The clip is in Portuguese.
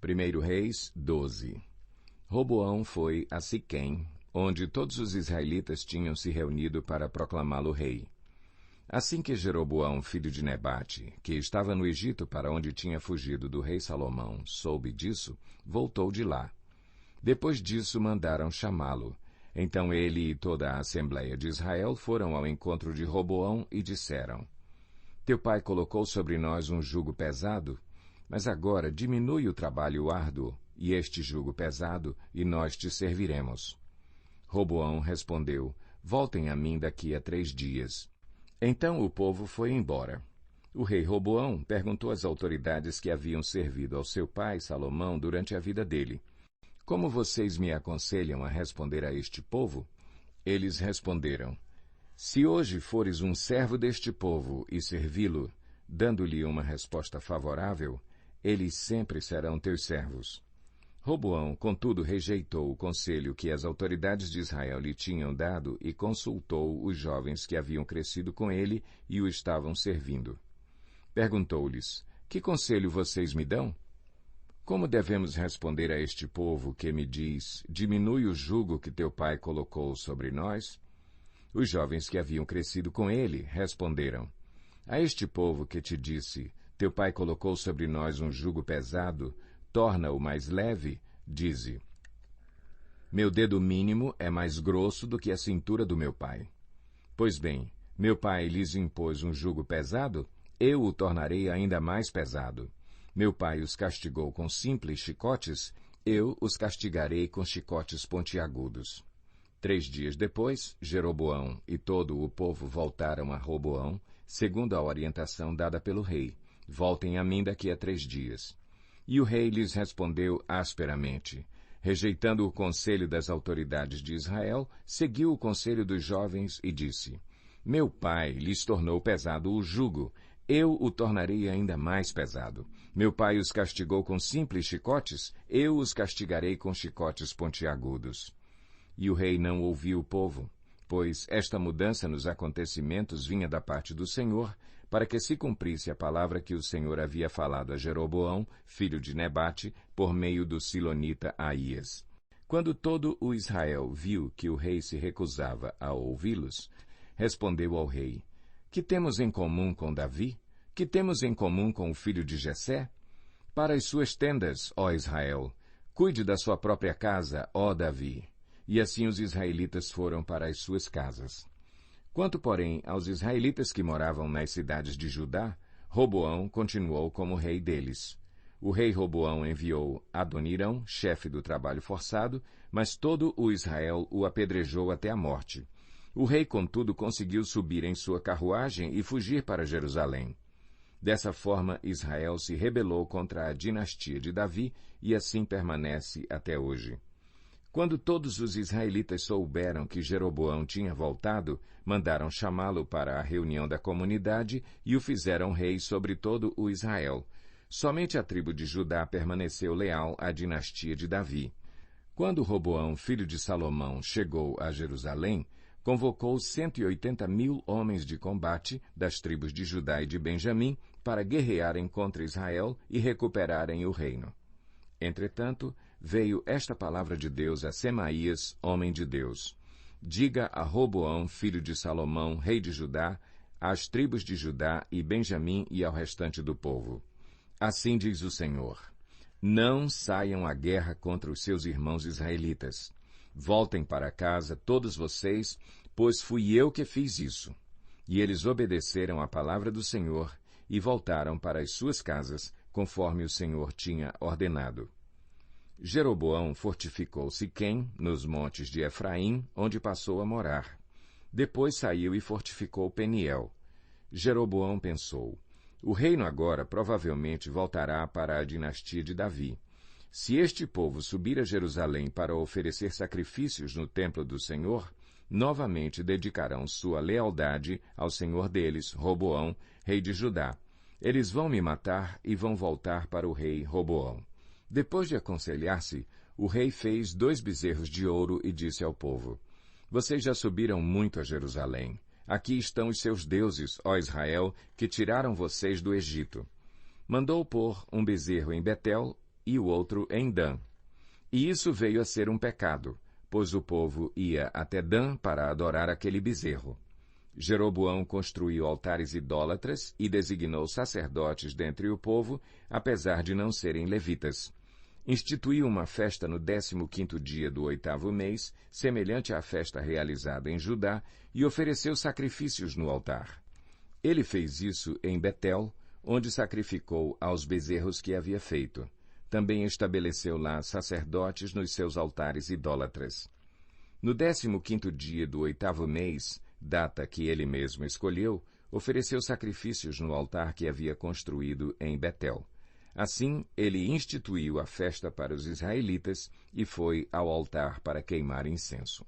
1 Reis 12. Roboão foi a Siquém, onde todos os israelitas tinham se reunido para proclamá-lo rei. Assim que Jeroboão, filho de Nebate, que estava no Egito para onde tinha fugido do rei Salomão, soube disso, voltou de lá. Depois disso mandaram chamá-lo. Então ele e toda a Assembleia de Israel foram ao encontro de Roboão e disseram: Teu pai colocou sobre nós um jugo pesado, mas agora diminui o trabalho árduo e este jugo pesado, e nós te serviremos. Roboão respondeu: Voltem a mim daqui a 3 dias. Então o povo foi embora. O rei Roboão perguntou às autoridades que haviam servido ao seu pai Salomão durante a vida dele: Como vocês me aconselham a responder a este povo? Eles responderam: Se hoje fores um servo deste povo e servi-lo, dando-lhe uma resposta favorável, eles sempre serão teus servos. Roboão, contudo, rejeitou o conselho que as autoridades de Israel lhe tinham dado e consultou os jovens que haviam crescido com ele e o estavam servindo. Perguntou-lhes: Que conselho vocês me dão? Como devemos responder a este povo que me diz: Diminui o jugo que teu pai colocou sobre nós? Os jovens que haviam crescido com ele responderam: A este povo que te disse: Teu pai colocou sobre nós um jugo pesado, torna-o mais leve, dize: Meu dedo mínimo é mais grosso do que a cintura do meu pai. Pois bem, meu pai lhes impôs um jugo pesado, eu o tornarei ainda mais pesado. Meu pai os castigou com simples chicotes, eu os castigarei com chicotes pontiagudos. 3 dias depois, Jeroboão e todo o povo voltaram a Roboão, segundo a orientação dada pelo rei: Voltem a mim daqui a 3 dias. E o rei lhes respondeu asperamente. Rejeitando o conselho das autoridades de Israel, seguiu o conselho dos jovens e disse: Meu pai lhes tornou pesado o jugo, eu o tornarei ainda mais pesado. Meu pai os castigou com simples chicotes, eu os castigarei com chicotes pontiagudos. E o rei não ouviu o povo, pois esta mudança nos acontecimentos vinha da parte do Senhor, para que se cumprisse a palavra que o Senhor havia falado a Jeroboão, filho de Nebate, por meio do silonita Aías. Quando todo o Israel viu que o rei se recusava a ouvi-los, respondeu ao rei: Que temos em comum com Davi? Que temos em comum com o filho de Jessé? Para as suas tendas, ó Israel, cuide da sua própria casa, ó Davi. E assim os israelitas foram para as suas casas. Quanto, porém, aos israelitas que moravam nas cidades de Judá, Roboão continuou como rei deles. O rei Roboão enviou Adonirão, chefe do trabalho forçado, mas todo o Israel o apedrejou até a morte. O rei, contudo, conseguiu subir em sua carruagem e fugir para Jerusalém. Dessa forma, Israel se rebelou contra a dinastia de Davi e assim permanece até hoje. Quando todos os israelitas souberam que Jeroboão tinha voltado, mandaram chamá-lo para a reunião da comunidade e o fizeram rei sobre todo o Israel. Somente a tribo de Judá permaneceu leal à dinastia de Davi. Quando Roboão, filho de Salomão, chegou a Jerusalém, convocou 180.000 homens de combate das tribos de Judá e de Benjamim para guerrearem contra Israel e recuperarem o reino. Entretanto, veio esta palavra de Deus a Semaías, homem de Deus: Diga a Roboão, filho de Salomão, rei de Judá, às tribos de Judá e Benjamim e ao restante do povo: Assim diz o Senhor: Não saiam à guerra contra os seus irmãos israelitas. Voltem para casa, todos vocês, pois fui eu que fiz isso. E eles obedeceram à palavra do Senhor e voltaram para as suas casas, conforme o Senhor tinha ordenado. Jeroboão fortificou Siquém, nos montes de Efraim, onde passou a morar. Depois saiu e fortificou Peniel. Jeroboão pensou: O reino agora provavelmente voltará para a dinastia de Davi. Se este povo subir a Jerusalém para oferecer sacrifícios no templo do Senhor, novamente dedicarão sua lealdade ao Senhor deles, Roboão, rei de Judá. Eles vão me matar e vão voltar para o rei Roboão. Depois de aconselhar-se, o rei fez 2 bezerros de ouro e disse ao povo: Vocês já subiram muito a Jerusalém. Aqui estão os seus deuses, ó Israel, que tiraram vocês do Egito. Mandou pôr um bezerro em Betel, e o outro em Dan. E isso veio a ser um pecado, pois o povo ia até Dan para adorar aquele bezerro. Jeroboão construiu altares idólatras e designou sacerdotes dentre o povo, apesar de não serem levitas. Instituiu uma festa no 15º dia do 8º mês, semelhante à festa realizada em Judá, e ofereceu sacrifícios no altar. Ele fez isso em Betel, onde sacrificou aos bezerros que havia feito. Também estabeleceu lá sacerdotes nos seus altares idólatras. No 15º dia do 8º mês, data que ele mesmo escolheu, ofereceu sacrifícios no altar que havia construído em Betel. Assim, ele instituiu a festa para os israelitas e foi ao altar para queimar incenso.